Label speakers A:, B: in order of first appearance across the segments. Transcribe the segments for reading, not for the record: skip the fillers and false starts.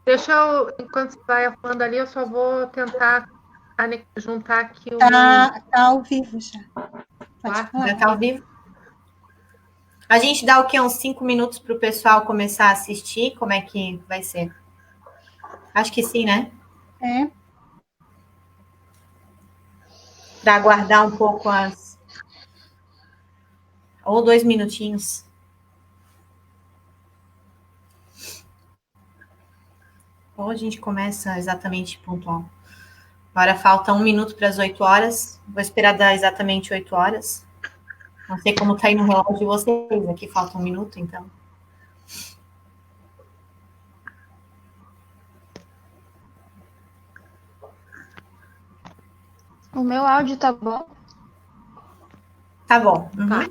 A: Deixa eu, enquanto você vai falando ali, eu só vou tentar juntar aqui o
B: Tá ao vivo já. Pode falar.
C: Já está ao vivo? A gente dá o quê? Uns 5 minutos para o pessoal começar a assistir? Como é que vai ser? Acho que sim, né?
B: É.
C: Para aguardar um pouco as... Ou 2 minutinhos. Ou a gente começa exatamente pontual. Agora falta 1 minuto para as 8 horas. Vou esperar dar exatamente 8 horas. Não sei como está aí no relógio de vocês. Aqui falta 1 minuto, então.
D: O meu áudio tá bom?
C: Tá bom. Uhum.
A: Tá.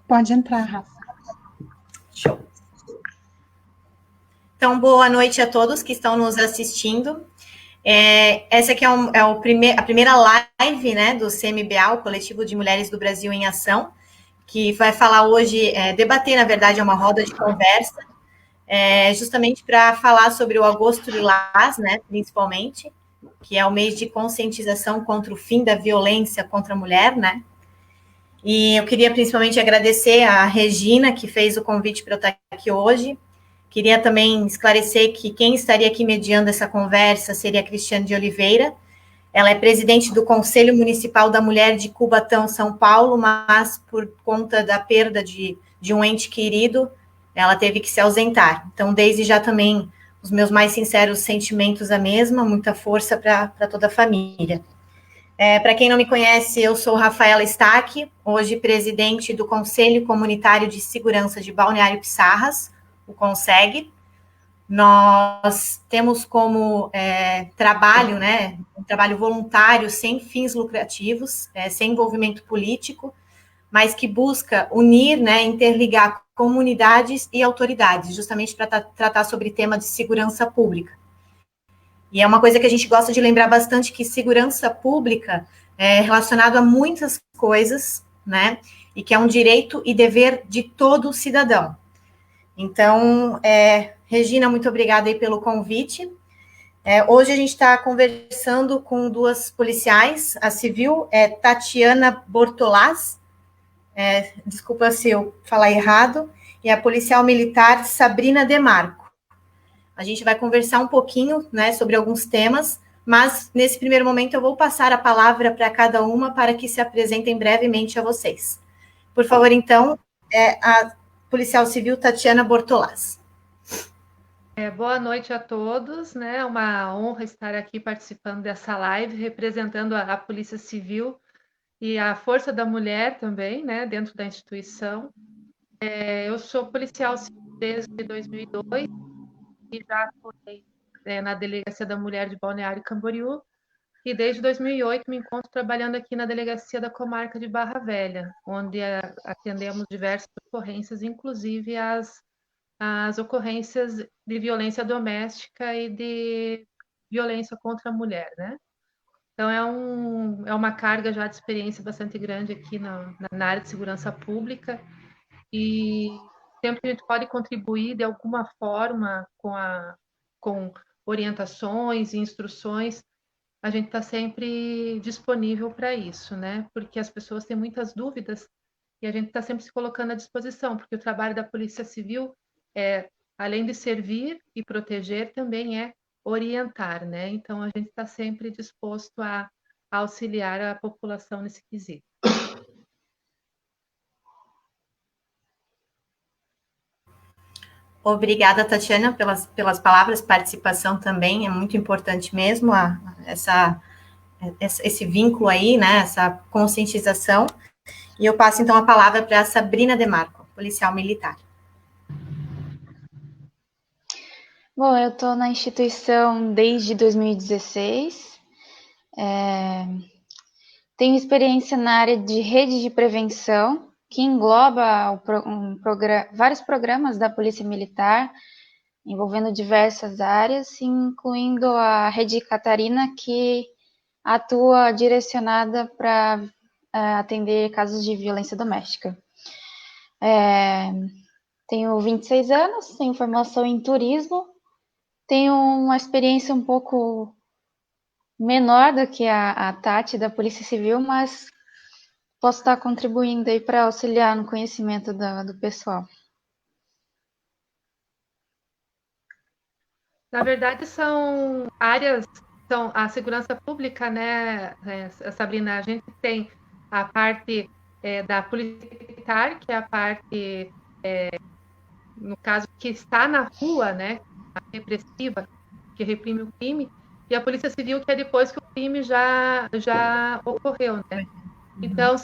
B: Pode entrar, Rafa.
C: Show. Então, boa noite a todos que estão nos assistindo. Essa aqui é a primeira live, né, do CMBA, o Coletivo de Mulheres do Brasil em Ação, que vai falar hoje, debater, na verdade, é uma roda de conversa, justamente para falar sobre o Agosto Lilás, né, principalmente, que é o mês de conscientização contra o fim da violência contra a mulher, né. E eu queria principalmente agradecer a Regina, que fez o convite para eu estar aqui hoje. Queria também esclarecer que quem estaria aqui mediando essa conversa seria a Cristiane de Oliveira. Ela é presidente do Conselho Municipal da Mulher de Cubatão, São Paulo, mas por conta da perda de um ente querido, ela teve que se ausentar. Então, desde já também, os meus mais sinceros sentimentos à mesma, muita força para toda a família. Para quem não me conhece, eu sou Rafaela Stack, hoje presidente do Conselho Comunitário de Segurança de Balneário Pissarras, o CONSEG. Nós temos como trabalho, né, um trabalho voluntário, sem fins lucrativos, sem envolvimento político, mas que busca unir, né, interligar comunidades e autoridades, justamente para tratar sobre tema de segurança pública. E é uma coisa que a gente gosta de lembrar bastante, que segurança pública é relacionado a muitas coisas, né? E que é um direito e dever de todo cidadão. Então, Regina, muito obrigada aí pelo convite. Hoje a gente está conversando com duas policiais, a civil Tatiana Bortolás, desculpa se eu falar errado, e a policial militar Sabrina Demarco. A gente vai conversar um pouquinho, né, sobre alguns temas, mas nesse primeiro momento eu vou passar a palavra para cada uma para que se apresentem brevemente a vocês. Por favor, então, a policial civil Tatiana Bortolás.
A: Boa noite a todos, né? É uma honra estar aqui participando dessa live, representando a Polícia Civil e a Força da Mulher também, né, dentro da instituição. Eu sou policial civil desde 2002 e já atuei na Delegacia da Mulher de Balneário Camboriú, e desde 2008 me encontro trabalhando aqui na Delegacia da Comarca de Barra Velha, onde atendemos diversas ocorrências, inclusive as ocorrências de violência doméstica e de violência contra a mulher, né? Então, é uma carga já de experiência bastante grande aqui na área de segurança pública, e sempre que a gente pode contribuir de alguma forma com orientações e instruções, a gente está sempre disponível para isso, né? Porque as pessoas têm muitas dúvidas e a gente está sempre se colocando à disposição, porque o trabalho da Polícia Civil além de servir e proteger, também é orientar, né? Então, a gente está sempre disposto a auxiliar a população nesse quesito.
C: Obrigada, Tatiana, pelas palavras, participação também, é muito importante mesmo esse vínculo aí, né, essa conscientização. E eu passo, então, a palavra para a Sabrina Demarco, policial militar.
D: Bom, eu estou na instituição desde 2016. Tenho experiência na área de rede de prevenção, que engloba vários programas da Polícia Militar, envolvendo diversas áreas, incluindo a Rede Catarina, que atua direcionada para atender casos de violência doméstica. Tenho 26 anos, tenho formação em turismo, tenho uma experiência um pouco menor do que a Tati da Polícia Civil, mas posso estar contribuindo aí para auxiliar no conhecimento do pessoal.
A: Na verdade, são áreas, são a segurança pública, né, Sabrina? A gente tem a parte da polícia militar, que é a parte, no caso, que está na rua, né, a repressiva, que reprime o crime, e a polícia civil, que é depois que o crime já ocorreu, né? Então,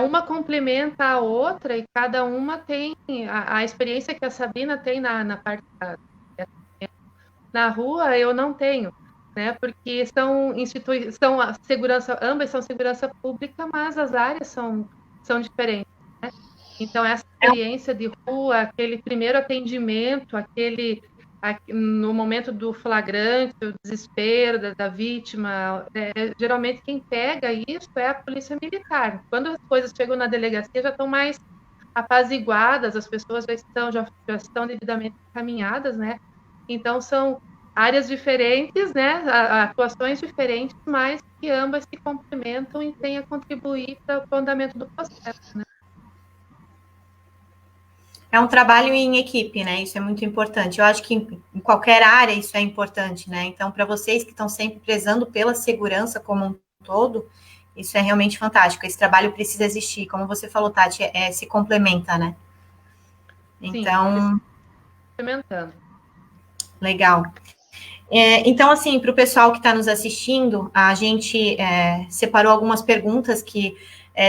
A: uma complementa a outra e cada uma tem a experiência que a Sabrina tem na parte na rua, eu não tenho, né? Porque são a segurança, ambas são segurança pública, mas as áreas são diferentes, né? Então, essa experiência de rua, aquele primeiro atendimento, no momento do flagrante, o desespero da vítima, geralmente quem pega isso é a polícia militar. Quando as coisas chegam na delegacia, já estão mais apaziguadas, as pessoas já estão devidamente encaminhadas, né? Então, são áreas diferentes, né? Atuações diferentes, mas que ambas se complementam e têm a contribuir para o andamento do processo, né?
C: É um trabalho em equipe, né? Isso é muito importante. Eu acho que em qualquer área isso é importante, né? Então, para vocês que estão sempre prezando pela segurança como um todo, isso é realmente fantástico. Esse trabalho precisa existir. Como você falou, Tati, se complementa, né? Então,
A: sim, complementando.
C: Legal. Então, assim, para o pessoal que está nos assistindo, a gente separou algumas perguntas que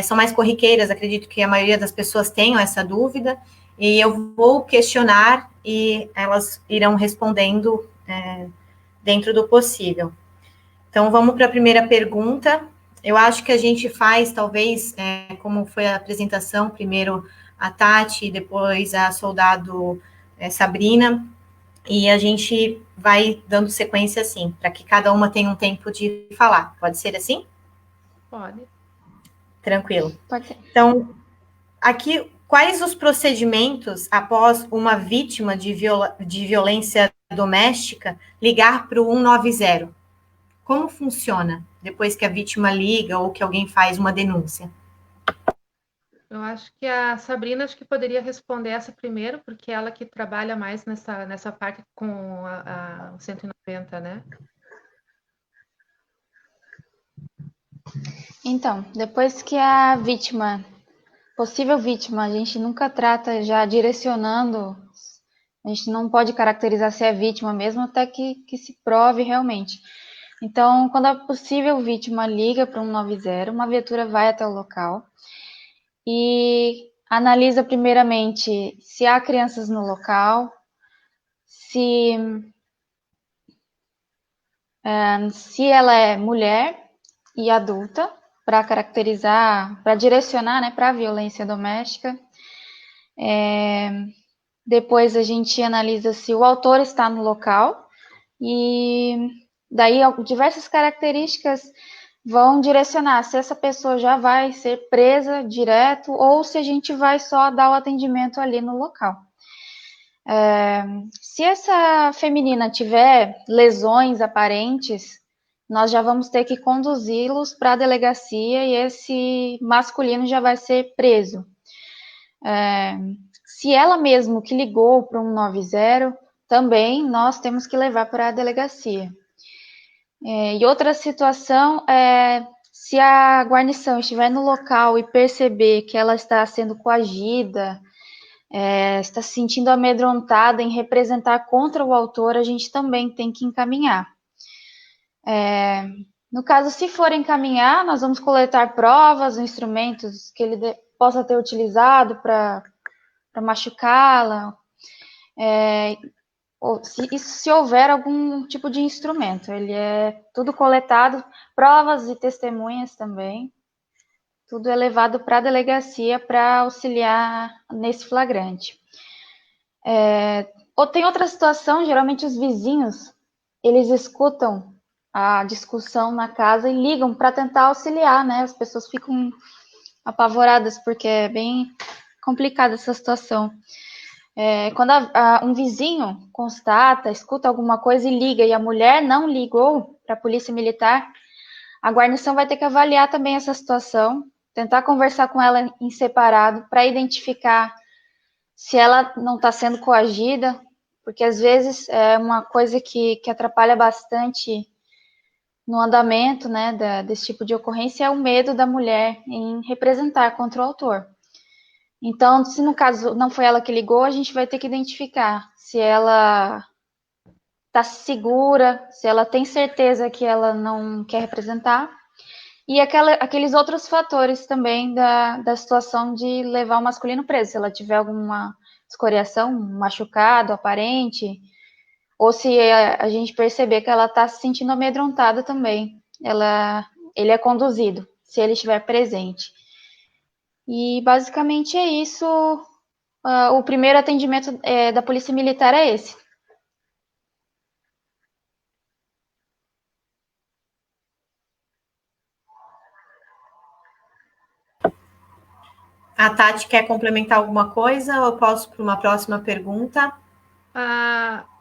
C: são mais corriqueiras, acredito que a maioria das pessoas tenham essa dúvida, e eu vou questionar e elas irão respondendo dentro do possível. Então, vamos para a primeira pergunta. Eu acho que a gente faz, talvez, como foi a apresentação, primeiro a Tati, depois a soldado Sabrina, e a gente vai dando sequência assim, para que cada uma tenha um tempo de falar. Pode ser assim?
A: Pode.
D: Tranquilo. Pode ser.
C: Então, aqui, quais os procedimentos após uma vítima de violência doméstica ligar para o 190? Como funciona depois que a vítima liga ou que alguém faz uma denúncia?
A: Eu acho que a Sabrina poderia responder essa primeiro, porque ela que trabalha mais nessa parte com a 190, né?
D: Então, depois que a possível vítima, a gente nunca trata já direcionando, a gente não pode caracterizar se é vítima mesmo até que se prove realmente. Então, quando a possível vítima liga para o 190, uma viatura vai até o local e analisa primeiramente se há crianças no local, se ela é mulher e adulta, para caracterizar, para direcionar, né, para a violência doméstica. Depois a gente analisa se o autor está no local e daí diversas características vão direcionar se essa pessoa já vai ser presa direto ou se a gente vai só dar o atendimento ali no local. Se essa feminina tiver lesões aparentes, nós já vamos ter que conduzi-los para a delegacia e esse masculino já vai ser preso. Se ela mesmo que ligou para o 190, também nós temos que levar para a delegacia. E outra situação é se a guarnição estiver no local e perceber que ela está sendo coagida, está se sentindo amedrontada em representar contra o autor, a gente também tem que encaminhar. No caso, se for encaminhar, nós vamos coletar provas, instrumentos que ele possa ter utilizado para machucá-la. ou se houver algum tipo de instrumento. Ele é tudo coletado, provas e testemunhas também. Tudo é levado para a delegacia para auxiliar nesse flagrante. Ou tem outra situação, geralmente os vizinhos, eles escutam a discussão na casa e ligam para tentar auxiliar, né? As pessoas ficam apavoradas porque é bem complicada essa situação. Quando um vizinho constata, escuta alguma coisa e liga, e a mulher não ligou para a polícia militar, a guarnição vai ter que avaliar também essa situação, tentar conversar com ela em separado para identificar se ela não está sendo coagida, porque às vezes é uma coisa que atrapalha bastante no andamento, né, desse tipo de ocorrência, é o medo da mulher em representar contra o autor. Então, se no caso não foi ela que ligou, a gente vai ter que identificar se ela está segura, se ela tem certeza que ela não quer representar, e aqueles outros fatores também da situação de levar o masculino preso, se ela tiver alguma escoriação, um machucado aparente, ou se a gente perceber que ela está se sentindo amedrontada também, ele é conduzido, se ele estiver presente. E basicamente é isso. O primeiro atendimento da Polícia Militar é esse.
C: A Tati quer complementar alguma coisa ou eu posso para uma próxima pergunta?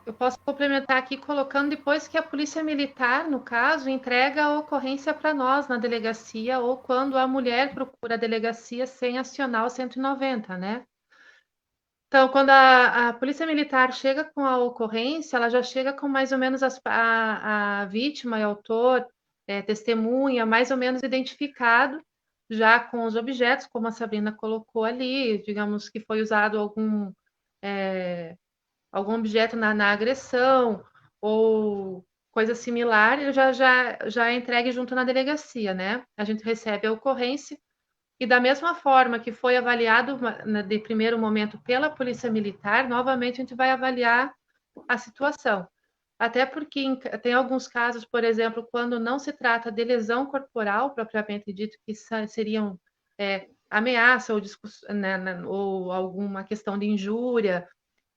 A: Eu posso complementar aqui colocando depois que a Polícia Militar, no caso, entrega a ocorrência para nós na delegacia ou quando a mulher procura a delegacia sem acionar o 190, né? Então, quando a Polícia Militar chega com a ocorrência, ela já chega com mais ou menos a vítima e autor, testemunha, mais ou menos identificado, já com os objetos, como a Sabrina colocou ali, digamos que foi usado algum objeto na agressão ou coisa similar, já é entregue junto na delegacia, né? A gente recebe a ocorrência e da mesma forma que foi avaliado de primeiro momento pela Polícia Militar, novamente a gente vai avaliar a situação. Até porque tem alguns casos, por exemplo, quando não se trata de lesão corporal, propriamente dito, que seriam ameaça ou, né, ou alguma questão de injúria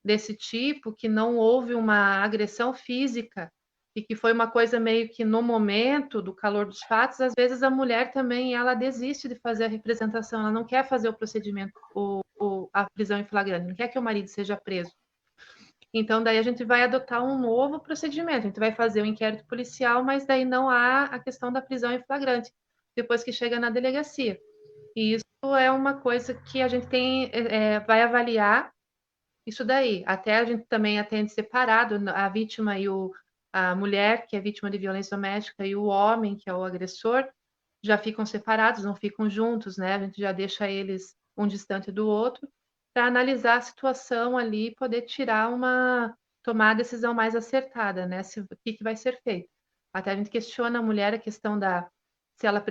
A: desse tipo, que não houve uma agressão física e que foi uma coisa meio que no momento do calor dos fatos, às vezes a mulher também ela desiste de fazer a representação, ela não quer fazer o procedimento, a prisão em flagrante, não quer que o marido seja preso. Então, daí a gente vai adotar um novo procedimento, a gente vai fazer o inquérito policial, mas daí não há a questão da prisão em flagrante, depois que chega na delegacia. E isso é uma coisa que a gente vai avaliar isso daí. Até a gente também atende separado a vítima e a mulher, que é vítima de violência doméstica, e o homem, que é o agressor, já ficam separados, não ficam juntos, né? A gente já deixa eles um distante do outro para analisar a situação ali e poder tomar a decisão mais acertada, né? O que vai ser feito. Até a gente questiona a mulher a questão se ela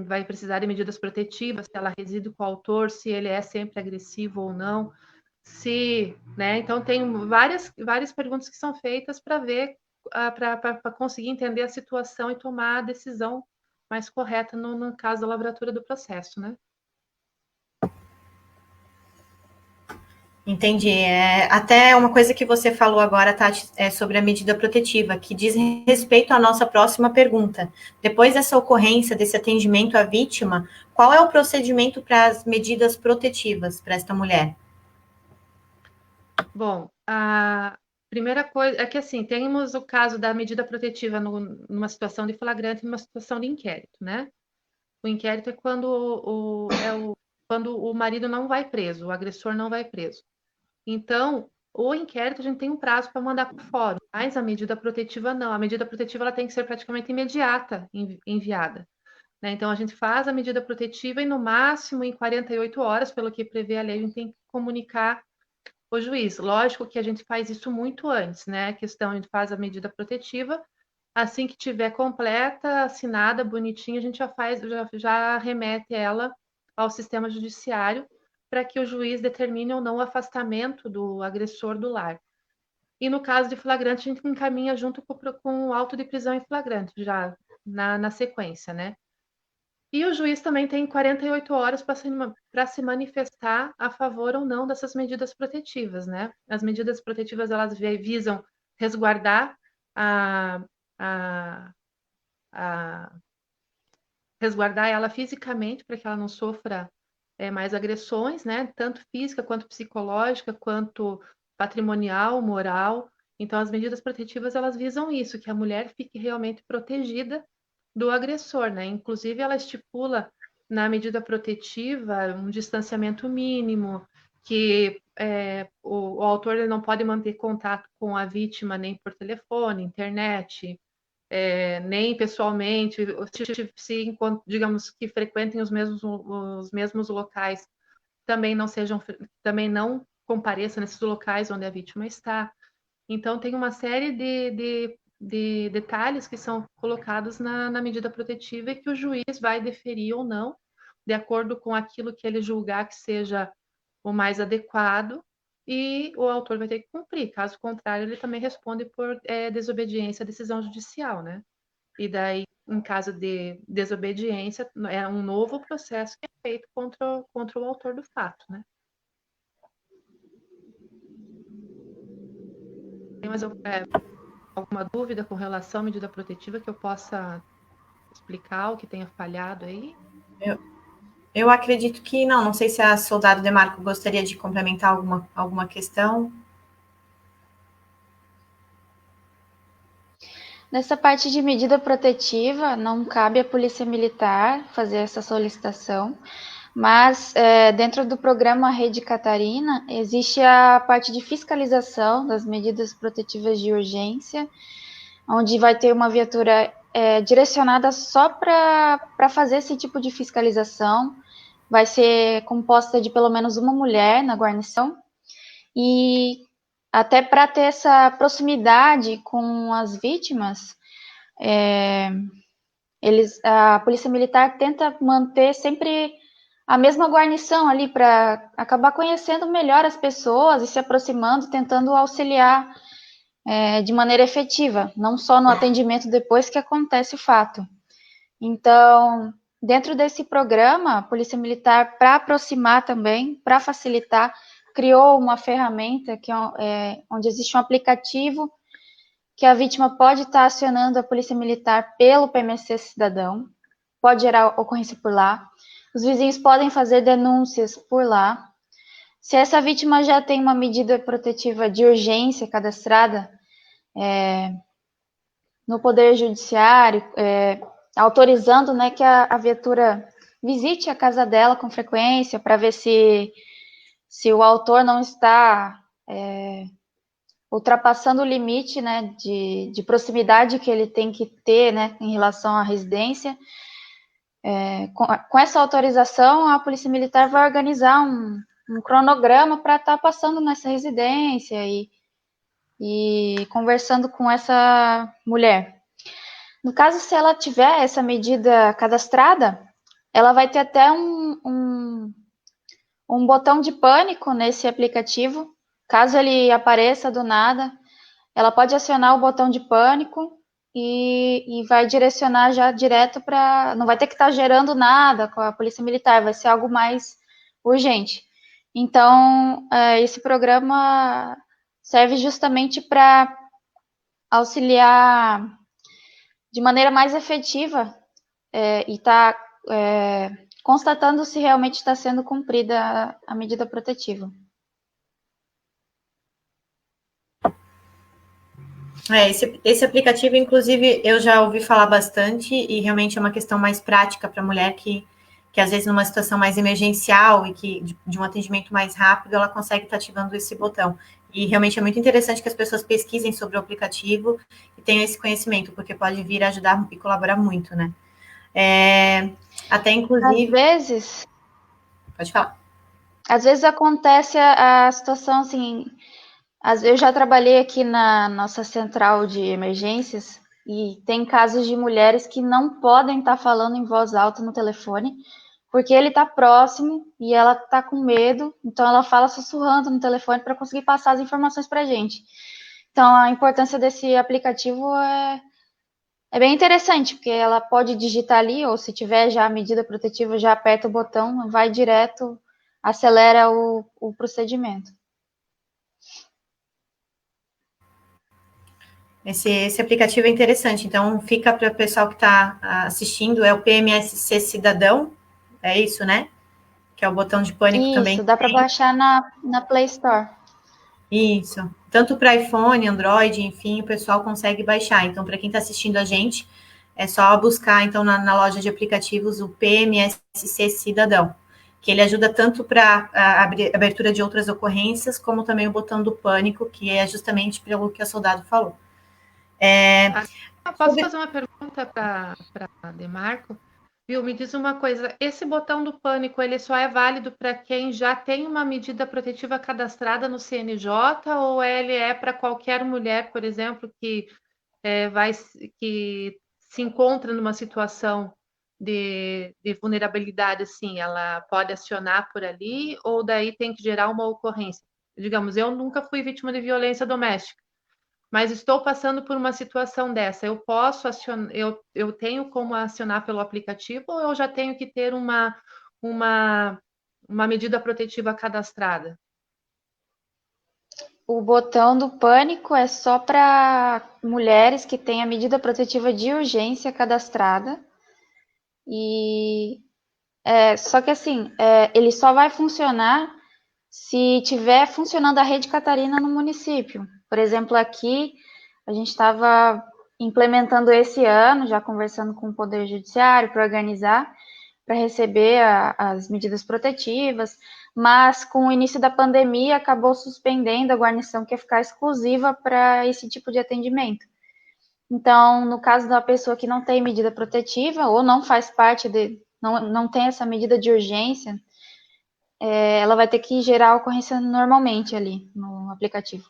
A: vai precisar de medidas protetivas, se ela reside com o autor, se ele é sempre agressivo ou não, né? Então tem várias perguntas que são feitas para ver, para conseguir entender a situação e tomar a decisão mais correta no caso da lavratura do processo, né?
C: Entendi. Até uma coisa que você falou agora, Tati, sobre a medida protetiva, que diz respeito à nossa próxima pergunta. Depois dessa ocorrência, desse atendimento à vítima, qual é o procedimento para as medidas protetivas para esta mulher?
A: Bom, a primeira coisa é que, assim, temos o caso da medida protetiva numa situação de flagrante e numa situação de inquérito, né? O inquérito é quando o marido não vai preso, o agressor não vai preso. Então, o inquérito a gente tem um prazo para mandar para o fórum, mas a medida protetiva não. A medida protetiva ela tem que ser praticamente imediata enviada, né? Então, a gente faz a medida protetiva e, no máximo, em 48 horas, pelo que prevê a lei, a gente tem que comunicar o juiz. Lógico que a gente faz isso muito antes, né? A questão, a gente faz a medida protetiva, assim que tiver completa, assinada, bonitinha, a gente já remete ela ao sistema judiciário para que o juiz determine ou não o afastamento do agressor do lar. e no caso de flagrante, a gente encaminha junto com o auto de prisão em flagrante, já na sequência, né? E o juiz também tem 48 horas para se manifestar a favor ou não dessas medidas protetivas, né? As medidas protetivas, elas visam resguardar a resguardar ela fisicamente para que ela não sofra mais agressões, né? Tanto física quanto psicológica, quanto patrimonial, moral. Então, as medidas protetivas, elas visam isso, que a mulher fique realmente protegida do agressor, né? Inclusive, ela estipula na medida protetiva um distanciamento mínimo, que o autor ele não pode manter contato com a vítima nem por telefone, internet, nem pessoalmente, se digamos que frequentem os mesmos locais, também não compareçam nesses locais onde a vítima está. Então, tem uma série de detalhes que são colocados na medida protetiva e que o juiz vai deferir ou não, de acordo com aquilo que ele julgar que seja o mais adequado, e o autor vai ter que cumprir. Caso contrário, ele também responde por desobediência à decisão judicial, né? E daí, em caso de desobediência, é um novo processo que é feito contra o autor do fato, né? Tem mais alguma dúvida com relação à medida protetiva que eu possa explicar o que tenha falhado aí?
C: Eu acredito que não. Não sei se a soldado Demarco gostaria de complementar alguma questão.
D: Nessa parte de medida protetiva, não cabe à Polícia Militar fazer essa solicitação, mas dentro do programa Rede Catarina, existe a parte de fiscalização das medidas protetivas de urgência, onde vai ter uma viatura direcionada só para fazer esse tipo de fiscalização. Vai ser composta de pelo menos uma mulher na guarnição, e até para ter essa proximidade com as vítimas, a Polícia Militar tenta manter sempre a mesma guarnição ali para acabar conhecendo melhor as pessoas e se aproximando, tentando auxiliar de maneira efetiva, não só no atendimento depois que acontece o fato. Então, dentro desse programa, a Polícia Militar, para aproximar também, para facilitar, criou uma ferramenta onde existe um aplicativo que a vítima pode estar acionando a Polícia Militar pelo PMC Cidadão, pode gerar ocorrência por lá. Os vizinhos podem fazer denúncias por lá. Se essa vítima já tem uma medida protetiva de urgência cadastrada no Poder Judiciário, autorizando, né, que a viatura visite a casa dela com frequência para ver se o autor não está ultrapassando o limite, né, de proximidade que ele tem que ter, né, em relação à residência. Com essa autorização, a Polícia Militar vai organizar um cronograma para estar passando nessa residência e conversando com essa mulher. No caso, se ela tiver essa medida cadastrada, ela vai ter até um botão de pânico nesse aplicativo. Caso ele apareça do nada, ela pode acionar o botão de pânico e vai direcionar já direto para... Não vai ter que estar gerando nada com a Polícia Militar, vai ser algo mais urgente. Então, esse programa serve justamente para auxiliar de maneira mais efetiva e está constatando se realmente está sendo cumprida a medida protetiva.
C: Esse aplicativo, inclusive, eu já ouvi falar bastante e realmente é uma questão mais prática para a mulher que às vezes numa situação mais emergencial e que de um atendimento mais rápido, ela consegue estar ativando esse botão. E realmente é muito interessante que as pessoas pesquisem sobre o aplicativo e tenham esse conhecimento, porque pode vir a ajudar e colaborar muito, né? Até inclusive...
D: Às vezes...
C: Pode falar.
D: Às vezes acontece a situação assim... Eu já trabalhei aqui na nossa central de emergências e tem casos de mulheres que não podem estar falando em voz alta no telefone porque ele está próximo e ela está com medo, então ela fala sussurrando no telefone para conseguir passar as informações para a gente. Então, a importância desse aplicativo é bem interessante, porque ela pode digitar ali, ou se tiver já a medida protetiva, já aperta o botão, vai direto, acelera o procedimento.
C: Esse aplicativo é interessante, então fica para o pessoal que está assistindo, é o PMSC Cidadão, é isso, né? Que é o botão de pânico também.
D: Isso, dá para baixar na Play Store.
C: Isso, tanto para iPhone, Android, enfim, o pessoal consegue baixar. Então, para quem está assistindo a gente, é só buscar, então, na loja de aplicativos o PMSC Cidadão, que ele ajuda tanto para a abertura de outras ocorrências, como também o botão do pânico, que é justamente pelo que a soldado falou.
A: Posso fazer uma pergunta para Demarco? Viu, me diz uma coisa, esse botão do pânico, ele só é válido para quem já tem uma medida protetiva cadastrada no CNJ ou ele é para qualquer mulher, por exemplo, que que se encontra numa situação de vulnerabilidade, assim, ela pode acionar por ali ou daí tem que gerar uma ocorrência? Digamos, eu nunca fui vítima de violência doméstica, mas estou passando por uma situação dessa. Eu posso acionar, eu tenho como acionar pelo aplicativo ou eu já tenho que ter uma, uma medida protetiva cadastrada?
D: O botão do pânico é só para mulheres que têm a medida protetiva de urgência cadastrada. E só que assim, ele só vai funcionar se tiver funcionando a Rede Catarina no município. Por exemplo, aqui a gente estava implementando esse ano, já conversando com o Poder Judiciário para organizar, para receber as medidas protetivas, mas com o início da pandemia acabou suspendendo a guarnição que ia ficar exclusiva para esse tipo de atendimento. Então, no caso da pessoa que não tem medida protetiva ou não faz parte não tem essa medida de urgência, ela vai ter que gerar a ocorrência normalmente ali no aplicativo.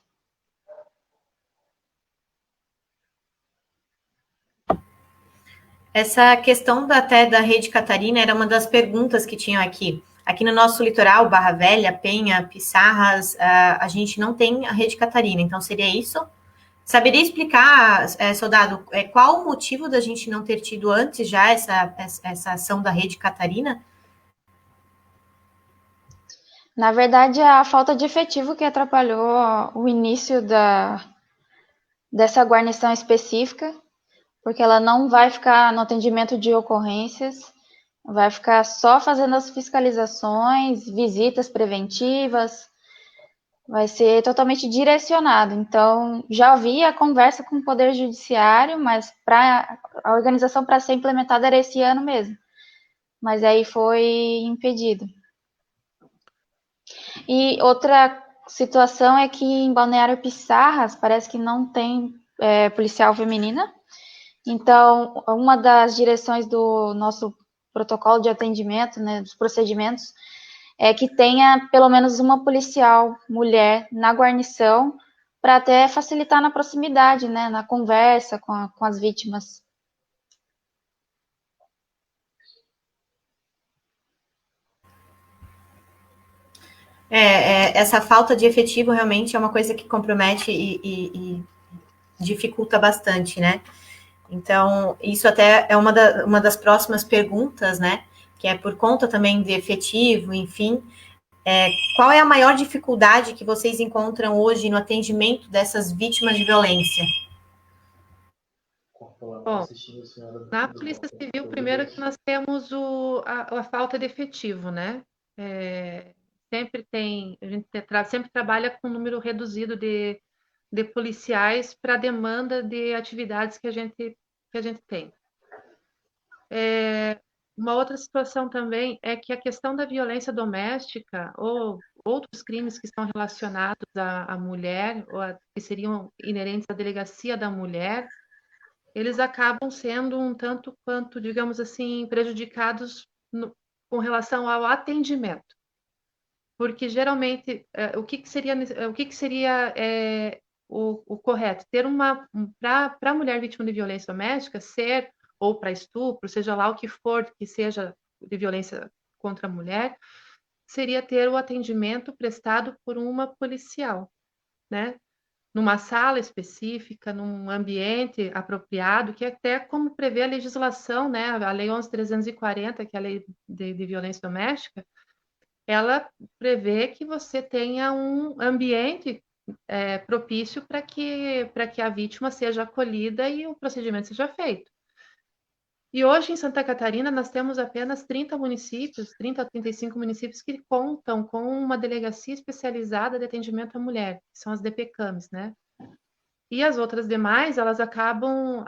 C: Essa questão até da Rede Catarina era uma das perguntas que tinham aqui. Aqui no nosso litoral, Barra Velha, Penha, Pissarras, a gente não tem a Rede Catarina, então seria isso? Saberia explicar, soldado, qual o motivo da gente não ter tido antes já essa ação da Rede Catarina?
D: Na verdade, é a falta de efetivo que atrapalhou o início dessa guarnição específica, porque ela não vai ficar no atendimento de ocorrências, vai ficar só fazendo as fiscalizações, visitas preventivas, vai ser totalmente direcionado. Então, já havia a conversa com o Poder Judiciário, mas a organização para ser implementada era esse ano mesmo. Mas aí foi impedido. E outra situação é que em Balneário Pissarras parece que não tem policial feminina. Então, uma das direções do nosso protocolo de atendimento, né, dos procedimentos, é que tenha pelo menos uma policial mulher na guarnição para até facilitar na proximidade, né, na conversa com as vítimas.
C: Essa falta de efetivo realmente é uma coisa que compromete e dificulta bastante, né? Então, isso até é uma das próximas perguntas, né? Que é por conta também de efetivo, enfim. Qual é a maior dificuldade que vocês encontram hoje no atendimento dessas vítimas de violência?
A: Bom, na Polícia Civil, primeiro que nós temos a falta de efetivo, né? A gente sempre trabalha com um número reduzido de policiais para a demanda de atividades que a gente tem. Uma outra situação também é que a questão da violência doméstica ou outros crimes que estão relacionados à mulher, que seriam inerentes à delegacia da mulher, eles acabam sendo um tanto quanto, digamos assim, prejudicados com relação ao atendimento. Porque geralmente, o que seria o correto? Ter para a mulher vítima de violência doméstica, ou para estupro, seja lá o que for que seja de violência contra a mulher, seria ter o atendimento prestado por uma policial, né? numa sala específica, num ambiente apropriado, que é até como prevê a legislação, né? A Lei 11.340, que é a Lei de Violência Doméstica, ela prevê que você tenha um ambiente propício para que a vítima seja acolhida e o procedimento seja feito. E hoje, em Santa Catarina, nós temos apenas 30 municípios, 30 a 35 municípios que contam com uma delegacia especializada de atendimento à mulher, que são as DPCAMs, né? E as outras demais, elas acabam,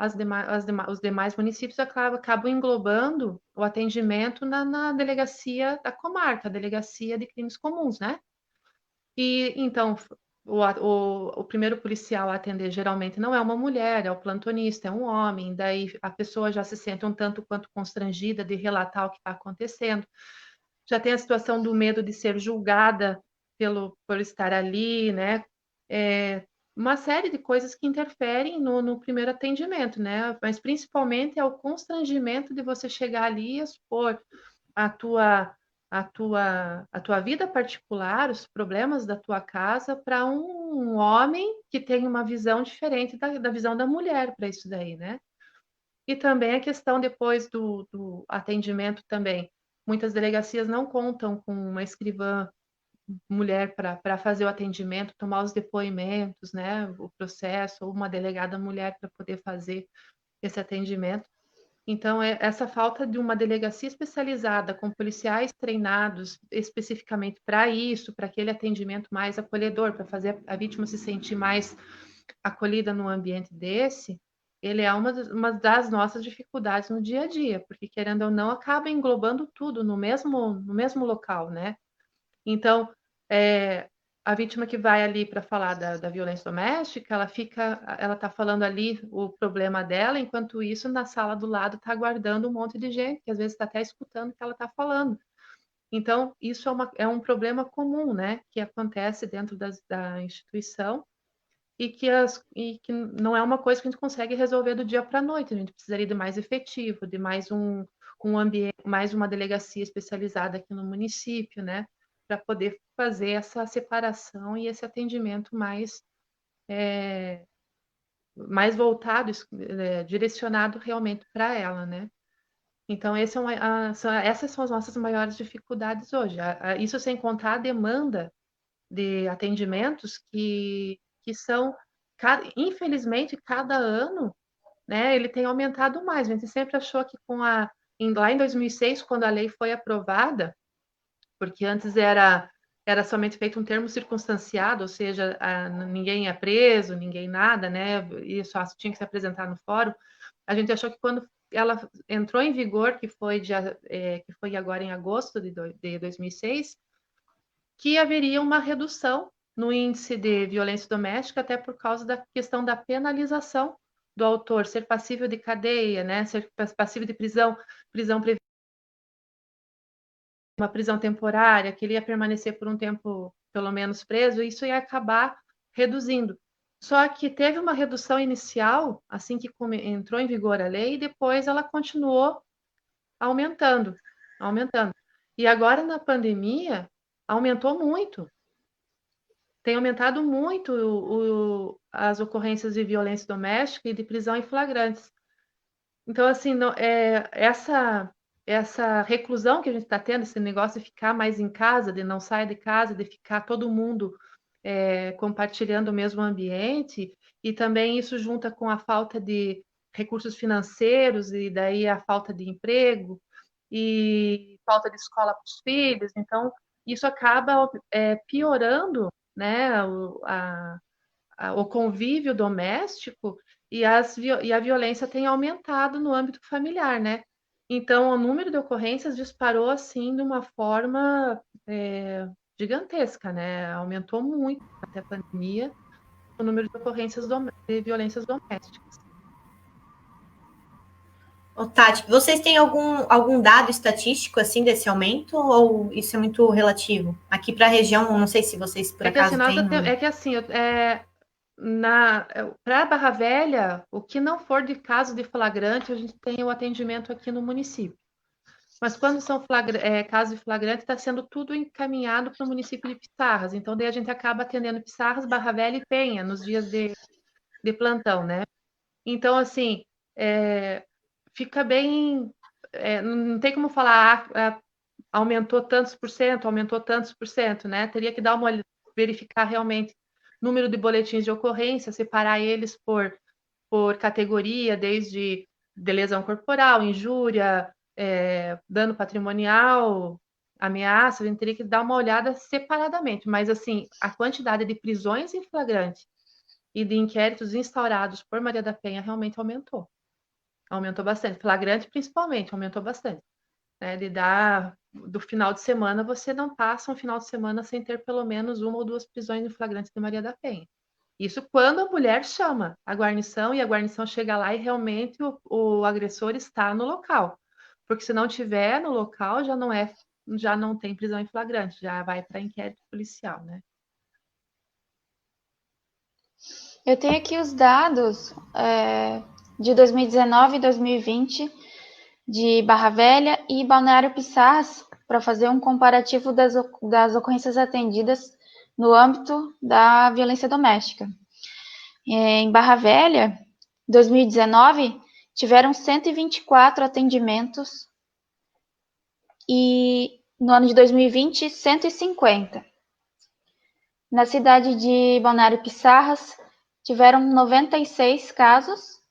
A: os demais municípios acabam englobando o atendimento na delegacia da comarca, a delegacia de crimes comuns, né? E então o primeiro policial a atender geralmente não é uma mulher, é o plantonista, é um homem, daí a pessoa já se sente um tanto quanto constrangida de relatar o que está acontecendo. Já tem a situação do medo de ser julgada por estar ali, né? Uma série de coisas que interferem no primeiro atendimento, né? Mas principalmente é o constrangimento de você chegar ali e expor a tua vida particular, os problemas da tua casa para um homem que tem uma visão diferente da visão da mulher para isso daí, né? E também a questão depois do atendimento também. Muitas delegacias não contam com uma escrivã mulher para fazer o atendimento, tomar os depoimentos, né, o processo, ou uma delegada mulher para poder fazer esse atendimento. Então, essa falta de uma delegacia especializada com policiais treinados especificamente para isso, para aquele atendimento mais acolhedor, para fazer a vítima se sentir mais acolhida num ambiente desse, ele é uma das nossas dificuldades no dia a dia, porque querendo ou não, acaba englobando tudo no mesmo local, né? Então, a vítima que vai ali para falar da violência doméstica, ela está falando ali o problema dela, enquanto isso, na sala do lado está aguardando um monte de gente, que às vezes está até escutando o que ela está falando. Então, isso é um problema comum, né, que acontece dentro da instituição e que não é uma coisa que a gente consegue resolver do dia para a noite. A gente precisaria de mais efetivo, de mais um ambiente, mais uma delegacia especializada aqui no município, né, para poder fazer essa separação e esse atendimento mais voltado, direcionado realmente para ela, né? Então, essas são as nossas maiores dificuldades hoje. Isso sem contar a demanda de atendimentos que são, infelizmente, cada ano, né, ele tem aumentado mais. A gente sempre achou que lá em 2006, quando a lei foi aprovada, porque antes era somente feito um termo circunstanciado, ou seja, ninguém é preso, ninguém nada, né, e só tinha que se apresentar no fórum. A gente achou que quando ela entrou em vigor, que foi agora em agosto de 2006, que haveria uma redução no índice de violência doméstica, até por causa da questão da penalização do autor, ser passível de cadeia, né, ser passível de prisão preventiva, uma prisão temporária, que ele ia permanecer por um tempo, pelo menos, preso, isso ia acabar reduzindo. Só que teve uma redução inicial, assim que entrou em vigor a lei, e depois ela continuou aumentando. E agora, na pandemia, aumentou muito. Tem aumentado muito as ocorrências de violência doméstica e de prisão em flagrantes. Então, assim, essa reclusão que a gente está tendo, esse negócio de ficar mais em casa, de não sair de casa, de ficar todo mundo compartilhando o mesmo ambiente, e também isso junta com a falta de recursos financeiros, e daí a falta de emprego, e falta de escola para os filhos. Então, isso acaba piorando, né, o convívio doméstico e a violência tem aumentado no âmbito familiar, né? Então, o número de ocorrências disparou assim de uma forma gigantesca, né? Aumentou muito até a pandemia o número de ocorrências de violências domésticas.
C: Ô, Tati, vocês têm algum dado estatístico assim desse aumento ou isso é muito relativo? Aqui para a região, não sei se vocês por acaso têm.
A: É que assim, para a Barra Velha, o que não for de caso de flagrante, a gente tem o atendimento aqui no município. Mas quando são casos de flagrante, está sendo tudo encaminhado para o município de Pissarras. Então, daí a gente acaba atendendo Pissarras, Barra Velha e Penha nos dias de plantão, né? Então, assim, fica bem. Não tem como falar, aumentou tantos por cento, né? Teria que dar verificar realmente número de boletins de ocorrência, separar eles por categoria, desde de lesão corporal, injúria, dano patrimonial, ameaça, a gente teria que dar uma olhada separadamente, mas assim, a quantidade de prisões em flagrante e de inquéritos instaurados por Maria da Penha realmente aumentou. Aumentou bastante. Flagrante, principalmente, aumentou bastante. Né? Do final de semana, você não passa um final de semana sem ter pelo menos uma ou duas prisões em flagrante de Maria da Penha. Isso quando a mulher chama a guarnição e a guarnição chega lá e realmente o agressor está no local. Porque se não tiver no local, já não tem prisão em flagrante, já vai para inquérito policial, né?
D: Eu tenho aqui os dados de 2019 e 2020 de Barra Velha e Balneário Pissarras para fazer um comparativo das ocorrências atendidas no âmbito da violência doméstica. Em Barra Velha, 2019, tiveram 124 atendimentos e no ano de 2020, 150. Na cidade de Balneário Pissarras, tiveram 96 casos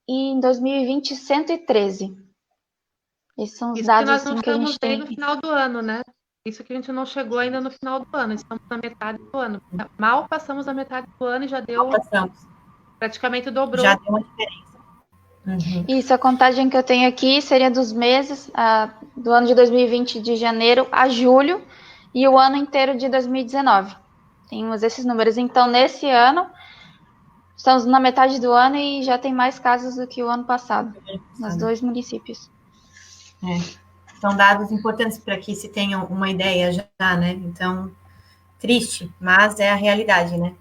D: e em 2020, 113. Esses são os
A: Isso que
D: dados
A: nós não
D: assim, que a
A: estamos
D: gente
A: bem
D: tem.
A: no final do ano, né? Isso que a gente não chegou ainda no final do ano, estamos na metade do ano. Mal passamos a metade do ano e já deu. Praticamente dobrou.
C: Já deu uma diferença.
D: Uhum. Isso, a contagem que eu tenho aqui seria dos meses do ano de 2020, de janeiro a julho, e o ano inteiro de 2019. Temos esses números. Então, nesse ano, estamos na metade do ano e já tem mais casos do que o ano passado, nos 2 municípios.
C: São dados importantes para que se tenha uma ideia já, né? Então, triste, mas é a realidade, né?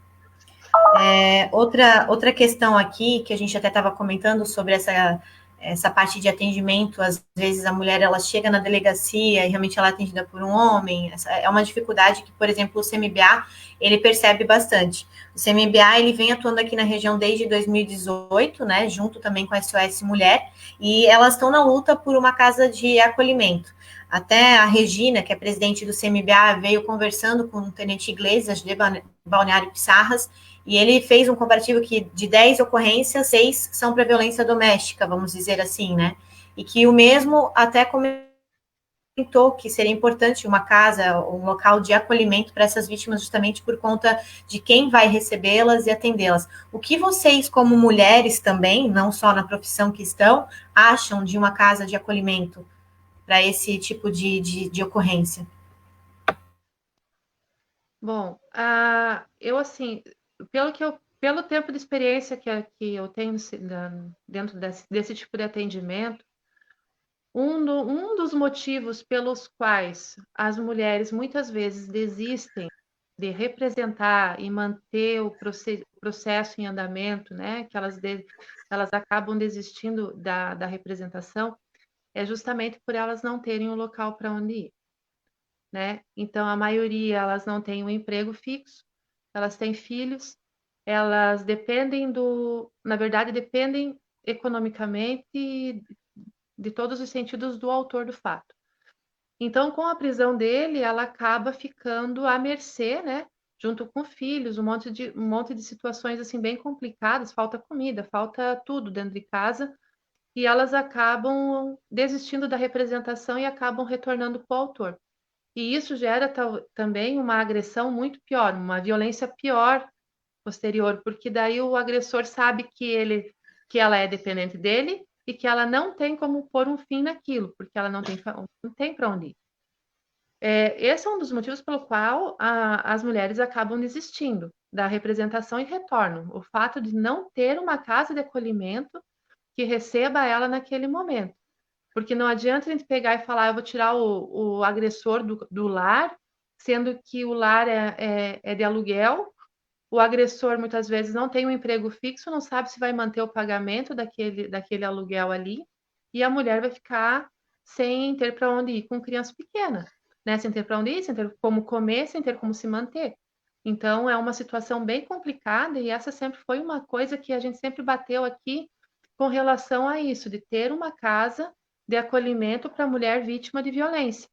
C: Outra questão aqui, que a gente até estava comentando sobre essa parte de atendimento, às vezes a mulher ela chega na delegacia e realmente ela é atendida por um homem, é uma dificuldade que, por exemplo, o CMBA, ele percebe bastante. O CMBA, ele vem atuando aqui na região desde 2018, né, junto também com a SOS Mulher, e elas estão na luta por uma casa de acolhimento. Até a Regina, que é presidente do CMBA, veio conversando com o Tenente Iglesias de Balneário Pissarras, e ele fez um comparativo que de 10 ocorrências, 6 são para violência doméstica, vamos dizer assim, né? E que o mesmo até comentou que seria importante uma casa, um local de acolhimento para essas vítimas, justamente por conta de quem vai recebê-las e atendê-las. O que vocês, como mulheres também, não só na profissão que estão, acham de uma casa de acolhimento para esse tipo de ocorrência?
A: Bom, eu assim, pelo tempo de experiência que eu tenho dentro desse tipo de atendimento, um dos motivos pelos quais as mulheres muitas vezes desistem de representar e manter o processo em andamento, né, que elas acabam desistindo da representação, é justamente por elas não terem um local para onde ir. Né? Então, a maioria, elas não têm um emprego fixo, elas têm filhos, elas na verdade, dependem economicamente de todos os sentidos do autor do fato. Então, com a prisão dele, ela acaba ficando à mercê, né? Junto com filhos, um monte de situações assim bem complicadas, falta comida, falta tudo dentro de casa, e elas acabam desistindo da representação e acabam retornando para o autor. E isso gera também uma agressão muito pior, uma violência pior posterior, porque daí o agressor sabe que ela é dependente dele e que ela não tem como pôr um fim naquilo, porque ela não tem para onde ir. Esse é um dos motivos pelo qual as mulheres acabam desistindo da representação e retornam. O fato de não ter uma casa de acolhimento que receba ela naquele momento. Porque não adianta a gente pegar e falar, eu vou tirar o agressor do lar, sendo que o lar é de aluguel, o agressor muitas vezes não tem um emprego fixo, não sabe se vai manter o pagamento daquele aluguel ali, e a mulher vai ficar sem ter para onde ir com criança pequena, né? Sem ter para onde ir, sem ter como comer, sem ter como se manter. Então, é uma situação bem complicada e essa sempre foi uma coisa que a gente sempre bateu aqui com relação a isso, de ter uma casa de acolhimento para mulher vítima de violência,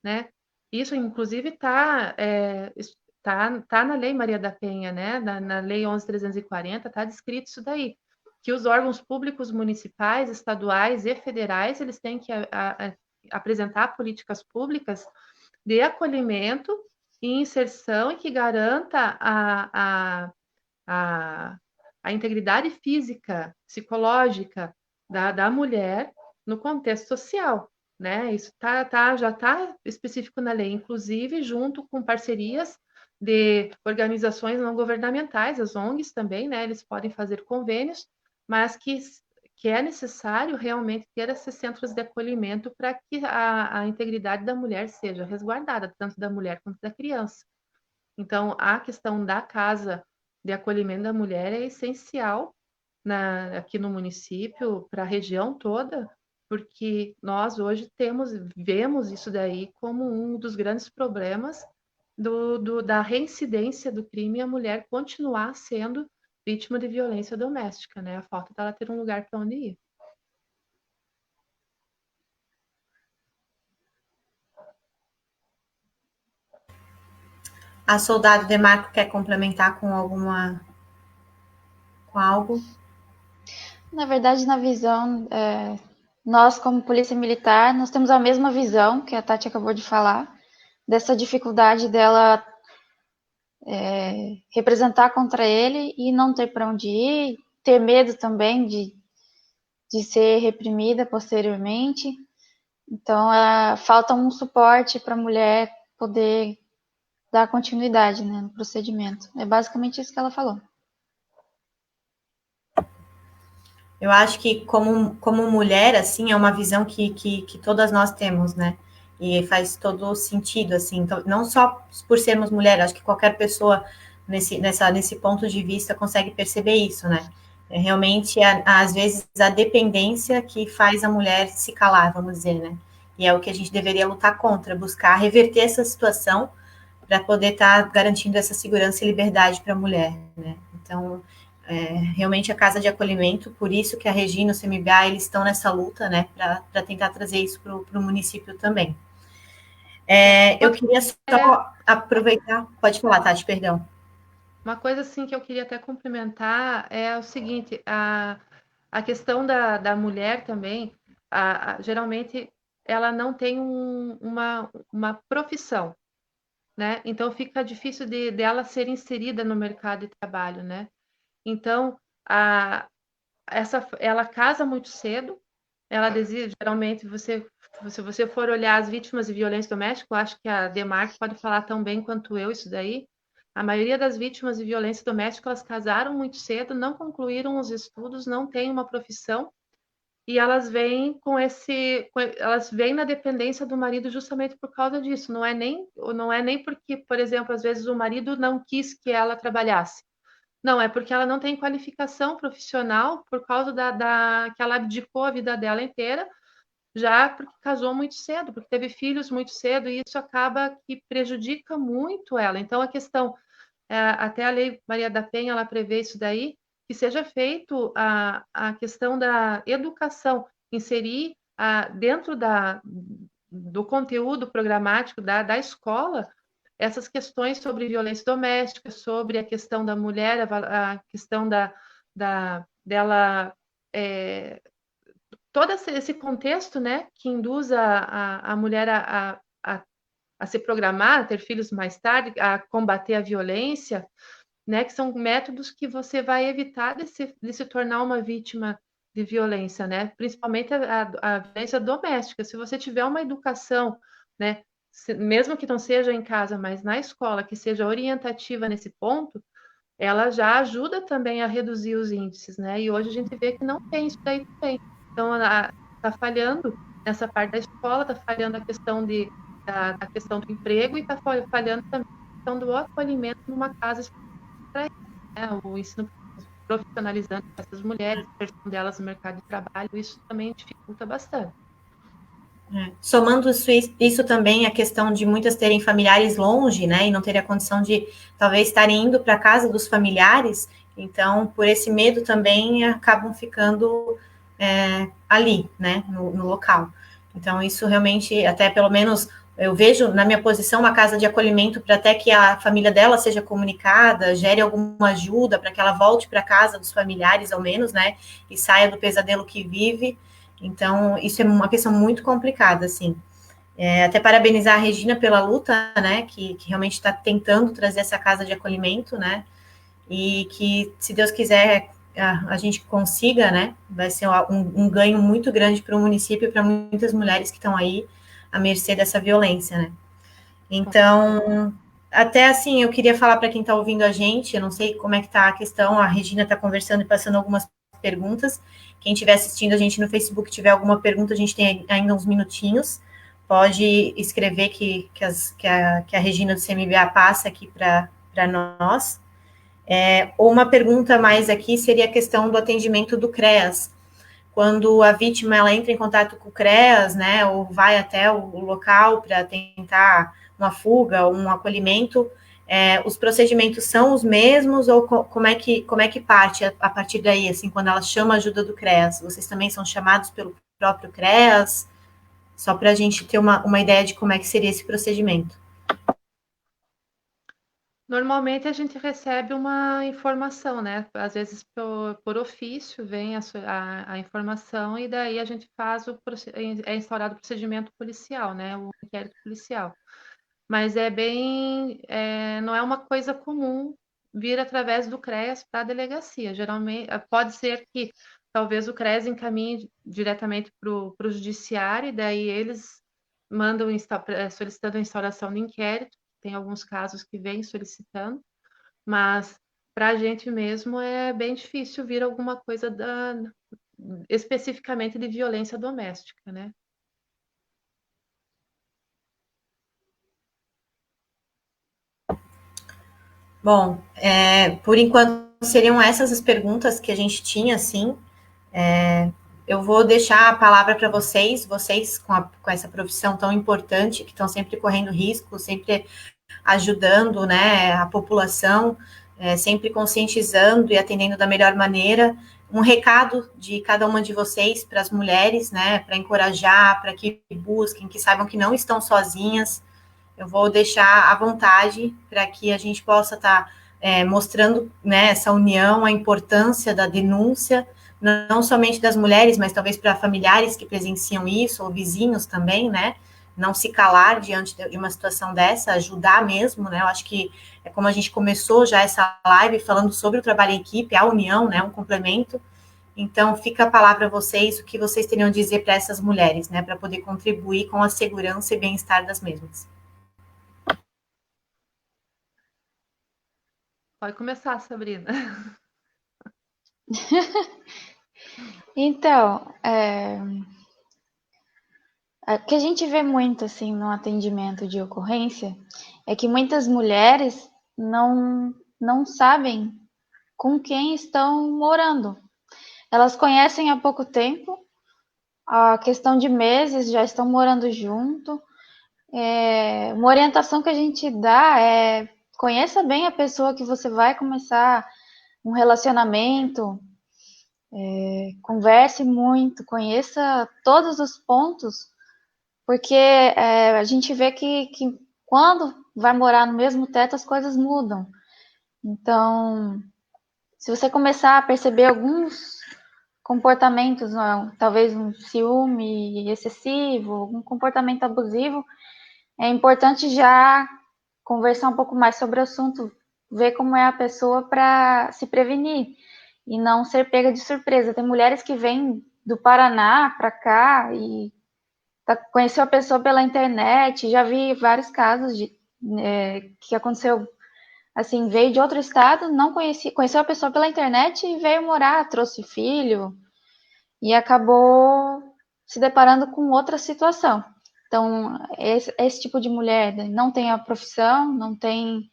A: né? Isso, inclusive, tá na Lei Maria da Penha, né? Na Lei 11.340, está descrito isso daí, que os órgãos públicos municipais, estaduais e federais, eles têm que apresentar políticas públicas de acolhimento e inserção e que garanta a integridade física, psicológica da mulher no contexto social, né? Isso já está específico na lei, inclusive junto com parcerias de organizações não governamentais, as ONGs também, né? Eles podem fazer convênios, mas que é necessário realmente ter esses centros de acolhimento para que a integridade da mulher seja resguardada, tanto da mulher quanto da criança. Então, a questão da casa de acolhimento da mulher é essencial aqui no município, para a região toda, porque nós hoje vemos isso daí como um dos grandes problemas da reincidência do crime e a mulher continuar sendo vítima de violência doméstica, né? A falta dela ter um lugar para onde ir.
C: A soldado Demarco quer complementar com algo?
D: Na verdade, na visão, nós como polícia militar, nós temos a mesma visão que a Tati acabou de falar, dessa dificuldade dela representar contra ele e não ter para onde ir, ter medo também de ser reprimida posteriormente. Então, falta um suporte para a mulher poder dar continuidade, né, no procedimento. É basicamente isso que ela falou.
C: Eu acho que como mulher, assim, é uma visão que todas nós temos, né? E faz todo sentido, assim. Então, não só por sermos mulheres, acho que qualquer pessoa nesse ponto de vista consegue perceber isso, né? Realmente, às vezes, a dependência que faz a mulher se calar, vamos dizer, né? E é o que a gente deveria lutar contra, buscar reverter essa situação para poder estar garantindo essa segurança e liberdade para a mulher, né? Então, realmente a casa de acolhimento, por isso que a Regina e o CMBA, eles estão nessa luta, né, para tentar trazer isso para o município também. Eu queria só aproveitar, pode falar, Tati, perdão.
A: Uma coisa assim que eu queria até complementar é o seguinte, a questão da mulher também, geralmente ela não tem uma profissão, né? Então fica difícil dela ser inserida no mercado de trabalho, né? Então, ela casa muito cedo, ela deseja, geralmente, se você for olhar as vítimas de violência doméstica, eu acho que a Demarco pode falar tão bem quanto eu isso daí, a maioria das vítimas de violência doméstica, elas casaram muito cedo, não concluíram os estudos, não têm uma profissão, e elas vêm elas vêm na dependência do marido justamente por causa disso, não é nem porque, por exemplo, às vezes o marido não quis que ela trabalhasse, não, é porque ela não tem qualificação profissional por causa que ela abdicou a vida dela inteira, já porque casou muito cedo, porque teve filhos muito cedo, e isso acaba que prejudica muito ela. Então, a questão, até a Lei Maria da Penha, ela prevê isso daí, que seja feito a questão da educação, inserir dentro do conteúdo programático da escola, essas questões sobre violência doméstica, sobre a questão da mulher, a questão dela, todo esse contexto, né, que induz a mulher a se programar, a ter filhos mais tarde, a combater a violência, né, que são métodos que você vai evitar de se tornar uma vítima de violência, né, principalmente a violência doméstica. Se você tiver uma educação, né, mesmo que não seja em casa, mas na escola, que seja orientativa nesse ponto, ela já ajuda também a reduzir os índices, né? E hoje a gente vê que não tem isso daí também. Então, está falhando nessa parte da escola, está falhando a questão da questão do emprego e está falhando também a questão do acolhimento numa casa para né? O ensino profissionalizante dessas mulheres, a inserção delas no mercado de trabalho, isso também dificulta bastante.
C: Somando isso também a questão de muitas terem familiares longe, né, e não terem a condição de talvez estarem indo para a casa dos familiares, então por esse medo também acabam ficando ali, né, no local. Então isso realmente, até pelo menos eu vejo na minha posição uma casa de acolhimento para até que a família dela seja comunicada, gere alguma ajuda para que ela volte para a casa dos familiares ao menos, né, e saia do pesadelo que vive. Então, isso é uma questão muito complicada, assim. Até parabenizar a Regina pela luta, né, que realmente está tentando trazer essa casa de acolhimento, né, e que, se Deus quiser, a gente consiga, né, vai ser um ganho muito grande para o município e para muitas mulheres que estão aí à mercê dessa violência, né. Então, até assim, eu queria falar para quem está ouvindo a gente, eu não sei como é que está a questão, a Regina está conversando e passando algumas perguntas. Quem estiver assistindo a gente no Facebook, tiver alguma pergunta, a gente tem ainda uns minutinhos. Pode escrever que a Regina do CMBA passa aqui para nós. Ou uma pergunta mais aqui seria a questão do atendimento do CREAS. Quando a vítima ela entra em contato com o CREAS, né, ou vai até o local para tentar uma fuga, um acolhimento, os procedimentos são os mesmos ou como é que parte a partir daí, assim, quando ela chama a ajuda do CREAS? Vocês também são chamados pelo próprio CREAS? Só para a gente ter uma ideia de como é que seria esse procedimento.
A: Normalmente a gente recebe uma informação, né? Às vezes por ofício vem a informação e daí a gente faz é instaurado o procedimento policial, né? O inquérito policial. Mas não é uma coisa comum vir através do CREAS para a delegacia. Geralmente, pode ser que talvez o CREAS encaminhe diretamente para o judiciário, e daí eles mandam solicitando a instauração do inquérito. Tem alguns casos que vêm solicitando, mas para a gente mesmo é bem difícil vir alguma coisa especificamente de violência doméstica, né?
C: Bom, por enquanto seriam essas as perguntas que a gente tinha, assim. Eu vou deixar a palavra para vocês com essa profissão tão importante, que estão sempre correndo risco, sempre ajudando, né, a população, sempre conscientizando e atendendo da melhor maneira. Um recado de cada uma de vocês para as mulheres, né, para encorajar, para que busquem, que saibam que não estão sozinhas. Eu vou deixar à vontade para que a gente possa estar mostrando, né, essa união, a importância da denúncia, não somente das mulheres, mas talvez para familiares que presenciam isso, ou vizinhos também, né, não se calar diante de uma situação dessa, ajudar mesmo, né, eu acho que é como a gente começou já essa live falando sobre o trabalho em equipe, a união, né, um complemento. Então, fica a palavra a vocês, o que vocês teriam a dizer para essas mulheres, né, para poder contribuir com a segurança e bem-estar das mesmas.
A: Pode começar, Sabrina.
D: Então, o que a gente vê muito assim no atendimento de ocorrência é que muitas mulheres não sabem com quem estão morando. Elas conhecem há pouco tempo, a questão de meses já estão morando junto. Uma orientação que a gente dá é conheça bem a pessoa que você vai começar um relacionamento, converse muito, conheça todos os pontos, porque a gente vê que quando vai morar no mesmo teto as coisas mudam. Então, se você começar a perceber alguns comportamentos, talvez um ciúme excessivo, algum comportamento abusivo, é importante já conversar um pouco mais sobre o assunto, ver como é a pessoa para se prevenir e não ser pega de surpresa. Tem mulheres que vêm do Paraná para cá e conheceu a pessoa pela internet, já vi vários casos que aconteceu assim, veio de outro estado, não conheceu a pessoa pela internet e veio morar, trouxe filho e acabou se deparando com outra situação. Então, esse tipo de mulher não tem a profissão, não tem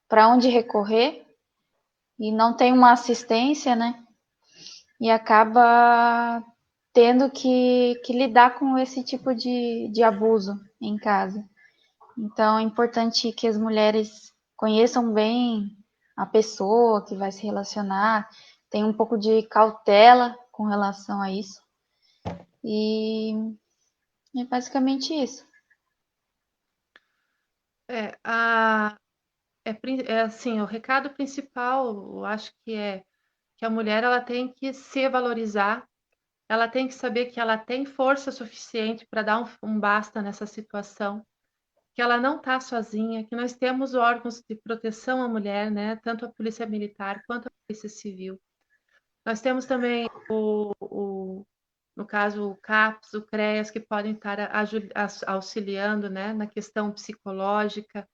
D: para onde recorrer e não tem uma assistência, né? E acaba tendo que lidar com esse tipo de abuso em casa. Então, é importante que as mulheres conheçam bem a pessoa que vai se relacionar, tenham um pouco de cautela com relação a isso. E é basicamente isso.
A: Assim, o recado principal, eu acho que a mulher ela tem que se valorizar, ela tem que saber que ela tem força suficiente para dar um basta nessa situação, que ela não está sozinha, que nós temos órgãos de proteção à mulher, né? Tanto a Polícia Militar quanto a Polícia Civil. Nós temos também no caso, o CAPS, o CREAS, que podem estar auxiliando, né, na questão psicológica,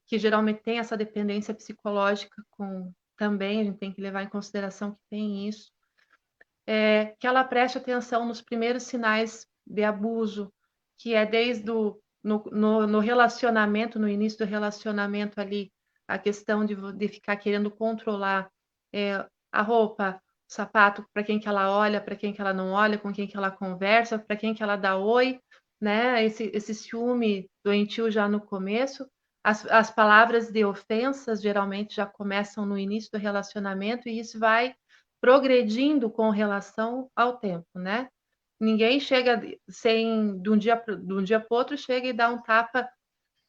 A: que geralmente tem essa dependência psicológica também, a gente tem que levar em consideração que tem isso. Que ela preste atenção nos primeiros sinais de abuso, que é desde no relacionamento, no início do relacionamento ali, a questão de ficar querendo controlar a roupa, o sapato, para quem que ela olha, para quem que ela não olha, com quem que ela conversa, para quem que ela dá oi, né? Esse ciúme doentio já no começo. As palavras de ofensas geralmente já começam no início do relacionamento e isso vai progredindo com relação ao tempo, né? Ninguém chega de um dia para o outro chega e dá um tapa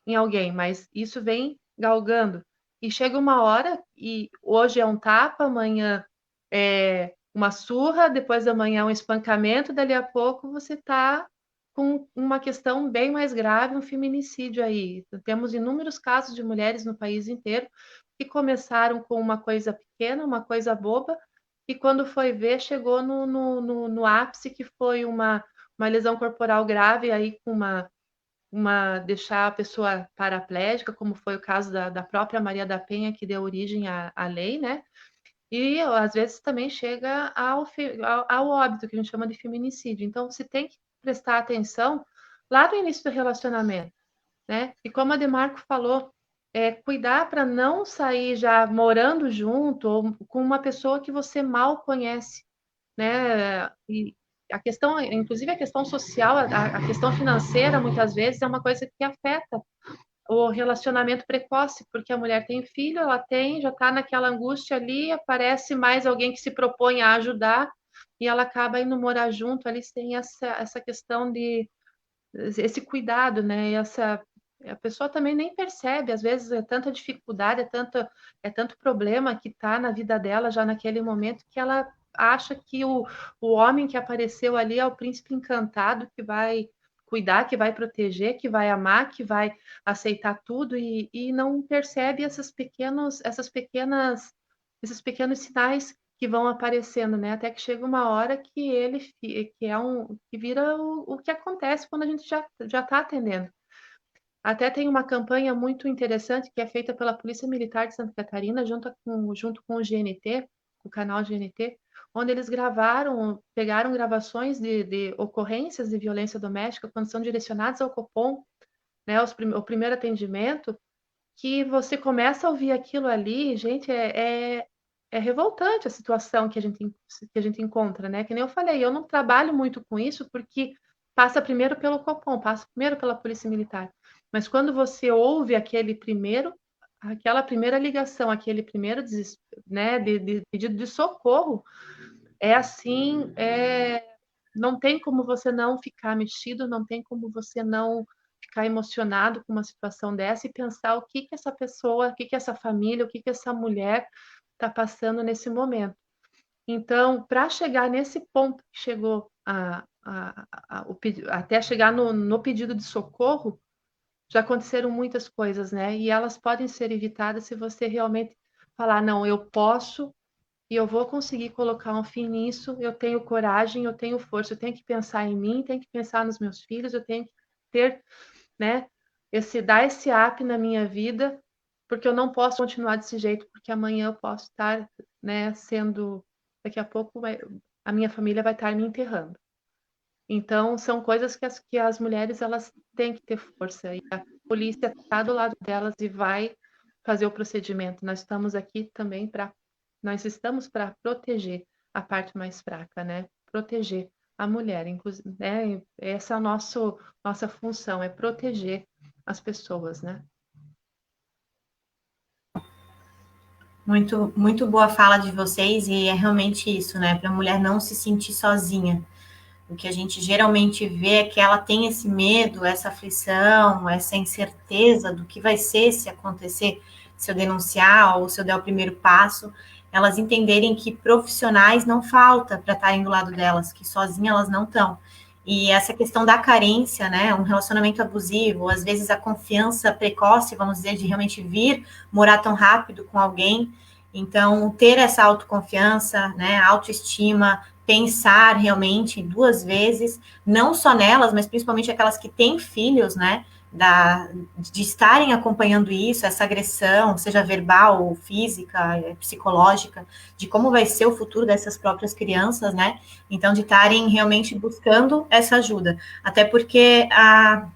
A: em alguém, mas isso vem galgando. E chega uma hora e hoje é um tapa, amanhã é uma surra, depois da manhã um espancamento, dali a pouco você está com uma questão bem mais grave, um feminicídio aí. Temos inúmeros casos de mulheres no país inteiro que começaram com uma coisa pequena, uma coisa boba, e quando foi ver, chegou no ápice, que foi uma lesão corporal grave, aí com deixar a pessoa paraplégica, como foi o caso da própria Maria da Penha, que deu origem à lei, né? E às vezes também chega ao óbito, que a gente chama de feminicídio. Então, você tem que prestar atenção lá no início do relacionamento, né? E como a Demarco falou, cuidar para não sair já morando junto ou com uma pessoa que você mal conhece, né? E a questão, inclusive a questão social, a questão financeira, muitas vezes é uma coisa que afeta o relacionamento precoce, porque a mulher tem filho, ela já está naquela angústia ali, aparece mais alguém que se propõe a ajudar e ela acaba indo morar junto ali sem essa questão de esse cuidado, né? A pessoa também nem percebe, às vezes é tanta dificuldade, é tanto problema que está na vida dela já naquele momento que ela acha que o homem que apareceu ali é o príncipe encantado que vai cuidar, que vai proteger, que vai amar, que vai aceitar tudo e não percebe esses pequenos sinais que vão aparecendo, né? Até que chega uma hora que que vira o que acontece quando a gente já está atendendo. Até tem uma campanha muito interessante que é feita pela Polícia Militar de Santa Catarina, junto com o GNT, o canal GNT, onde eles pegaram gravações de ocorrências de violência doméstica quando são direcionadas ao Copom, né, o primeiro atendimento, que você começa a ouvir aquilo ali, gente, é revoltante a situação que a gente encontra, né? Que nem eu falei, eu não trabalho muito com isso porque passa primeiro pelo Copom, passa primeiro pela Polícia Militar. Mas quando você ouve aquela primeira ligação, aquele primeiro né, de pedido de socorro, é assim, não tem como você não ficar mexido, não tem como você não ficar emocionado com uma situação dessa e pensar o que essa pessoa, o que essa família, o que essa mulher está passando nesse momento. Então, para chegar nesse ponto que chegou até chegar no pedido de socorro, já aconteceram muitas coisas, né? E elas podem ser evitadas se você realmente falar, não, eu posso e eu vou conseguir colocar um fim nisso, eu tenho coragem, eu tenho força, eu tenho que pensar em mim, tenho que pensar nos meus filhos, eu tenho que ter, né, dar esse up na minha vida, porque eu não posso continuar desse jeito, porque amanhã eu posso estar, né, daqui a pouco a minha família vai estar me enterrando. Então, são coisas que as mulheres elas têm que ter força, e a polícia está do lado delas e vai fazer o procedimento. Nós estamos para proteger a parte mais fraca, né? Proteger, a mulher. Inclusive, né? Essa é a nossa função, é proteger as pessoas, né?
C: Muito, muito boa fala de vocês, e é realmente isso, né? Para a mulher não se sentir sozinha. O que a gente geralmente vê é que ela tem esse medo, essa aflição, essa incerteza do que vai ser se acontecer, se eu denunciar ou se eu der o primeiro passo. Elas entenderem que profissionais não falta para estarem do lado delas, que sozinhas elas não estão. E essa questão da carência, né, um relacionamento abusivo, às vezes a confiança precoce, vamos dizer, de realmente vir morar tão rápido com alguém. Então, ter essa autoconfiança, né, autoestima, pensar realmente 2 vezes, não só nelas, mas principalmente aquelas que têm filhos, né, de estarem acompanhando isso, essa agressão, seja verbal ou física, psicológica, de como vai ser o futuro dessas próprias crianças, né? Então, de estarem realmente buscando essa ajuda. Até porque a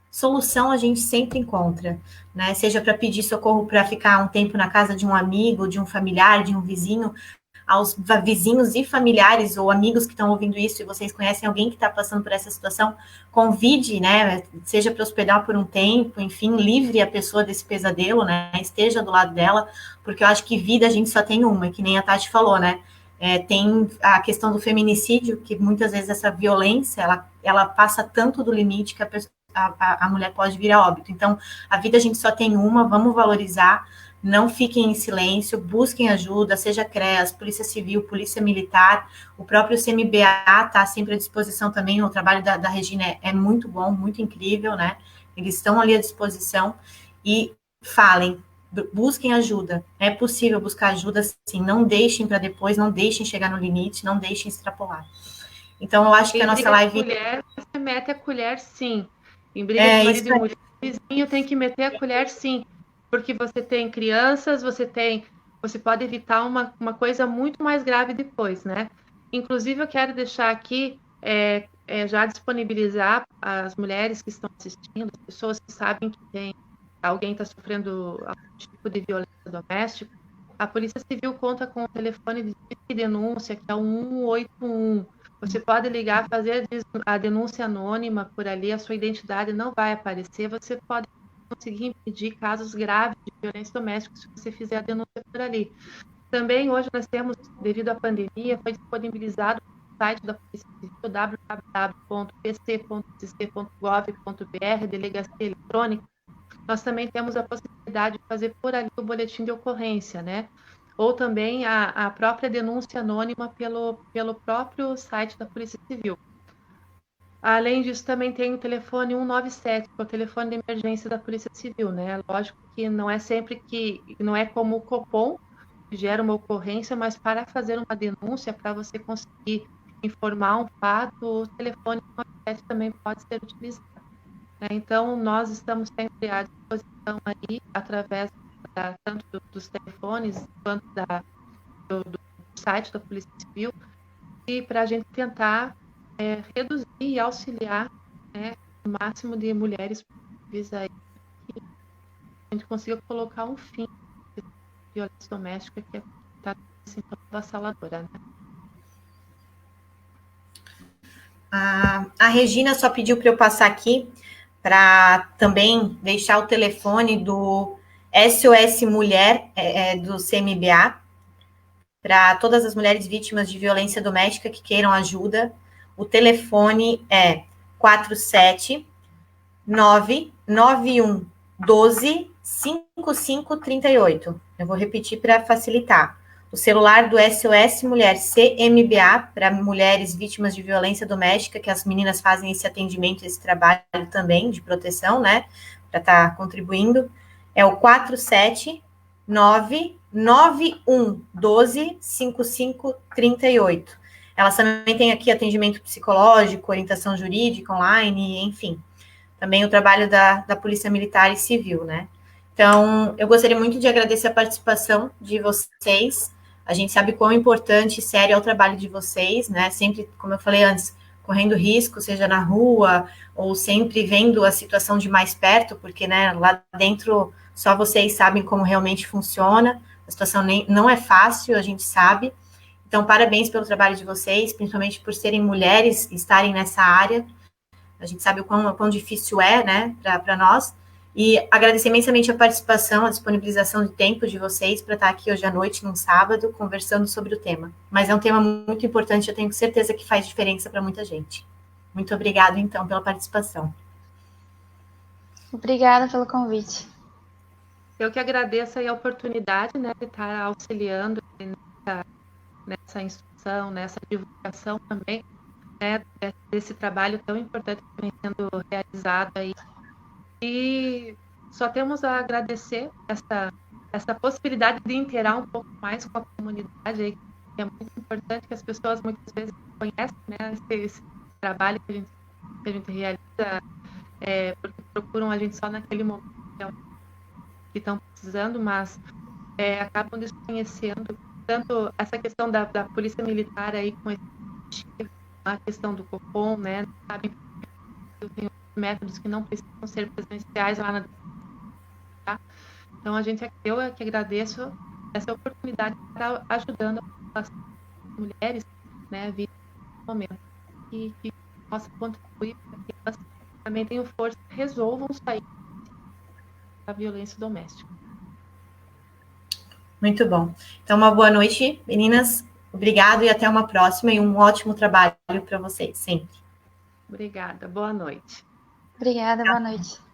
C: solução a gente sempre encontra, né? Seja para pedir socorro para ficar um tempo na casa de um amigo, de um familiar, de um vizinho, aos vizinhos e familiares ou amigos que estão ouvindo isso e vocês conhecem alguém que está passando por essa situação, convide, né, seja para hospedar por um tempo, enfim, livre a pessoa desse pesadelo, né, esteja do lado dela, porque eu acho que vida a gente só tem uma, que nem a Tati falou, né, tem a questão do feminicídio, que muitas vezes essa violência, ela passa tanto do limite que a mulher pode vir a óbito. Então, a vida a gente só tem uma, vamos valorizar, não fiquem em silêncio, busquem ajuda, seja CREAS, Polícia Civil, Polícia Militar, o próprio CMBA está sempre à disposição também, o trabalho da Regina é muito bom, muito incrível, né? Eles estão ali à disposição e falem, busquem ajuda, é possível buscar ajuda sim, não deixem para depois, não deixem chegar no limite, não deixem extrapolar. Então, eu acho que a nossa live...
A: Colher, você mete a colher sim, em briga de marido e mulher, o vizinho tem que meter a colher sim, porque você tem crianças, você pode evitar uma coisa muito mais grave depois, né? Inclusive, eu quero deixar aqui, já disponibilizar as mulheres que estão assistindo, as pessoas que sabem que alguém está sofrendo algum tipo de violência doméstica. A Polícia Civil conta com o telefone de denúncia, que é o 181. Você pode ligar, fazer a denúncia anônima por ali, a sua identidade não vai aparecer, você pode conseguir impedir casos graves de violência doméstica se você fizer a denúncia por ali. Também hoje nós temos, devido à pandemia, foi disponibilizado no site da Polícia Civil, www.pc.cc.gov.br, delegacia eletrônica. Nós também temos a possibilidade de fazer por ali o boletim de ocorrência, né? Ou também a própria denúncia anônima pelo próprio site da Polícia Civil. Além disso, também tem o telefone 197, que é o telefone de emergência da Polícia Civil, né? Lógico que não é sempre não é como o Copom, que gera uma ocorrência, mas para fazer uma denúncia, para você conseguir informar um fato, o telefone 197 também pode ser utilizado. Né? Então, nós estamos sempre à disposição aí, através tanto dos telefones quanto do site da Polícia Civil, e para a gente tentar reduzir e auxiliar, né, o máximo de mulheres possíveis aí, que a gente consiga colocar um fim à violência doméstica que está assim, tão avassaladora, né?
C: A Regina só pediu para eu passar aqui para também deixar o telefone do SOS Mulher do CMBA para todas as mulheres vítimas de violência doméstica que queiram ajuda. O telefone é 47991125538. Eu vou repetir para facilitar. O celular do SOS Mulher CMBA, para mulheres vítimas de violência doméstica, que as meninas fazem esse atendimento, esse trabalho também de proteção, né? Para estar contribuindo. É o 47991125538. Elas também têm aqui atendimento psicológico, orientação jurídica online, enfim. Também o trabalho da Polícia Militar e Civil, né? Então, eu gostaria muito de agradecer a participação de vocês. A gente sabe quão importante e sério é o trabalho de vocês, né? Sempre, como eu falei antes, correndo risco, seja na rua, ou sempre vendo a situação de mais perto, porque, né, lá dentro só vocês sabem como realmente funciona. A situação não é fácil, a gente sabe. Então, parabéns pelo trabalho de vocês, principalmente por serem mulheres e estarem nessa área. A gente sabe o quão difícil é, né, para nós. E agradecer imensamente a participação, a disponibilização de tempo de vocês para estar aqui hoje à noite, num sábado, conversando sobre o tema. Mas é um tema muito importante, eu tenho certeza que faz diferença para muita gente. Muito obrigada, então, pela participação.
D: Obrigada pelo convite.
A: Eu que agradeço aí a oportunidade, né, de estar auxiliando nessa instrução, nessa divulgação também, né, desse trabalho tão importante que vem sendo realizado aí. E só temos a agradecer essa possibilidade de interar um pouco mais com a comunidade aí, que é muito importante, que as pessoas muitas vezes conhecem, né, esse trabalho que a gente realiza, porque procuram a gente só naquele momento que estão precisando, mas acabam desconhecendo tanto essa questão da polícia militar aí com a questão do Copom, né, sabem que tem métodos que não precisam ser presenciais lá na... Tá? Então, eu é que agradeço essa oportunidade de estar ajudando as mulheres, né, a vir nesse momento e que possa contribuir para que elas também tenham força e resolvam sair da violência doméstica.
C: Muito bom. Então, uma boa noite, meninas. Obrigado e até uma próxima e um ótimo trabalho para vocês, sempre.
A: Obrigada. Boa noite.
D: Obrigada, boa noite.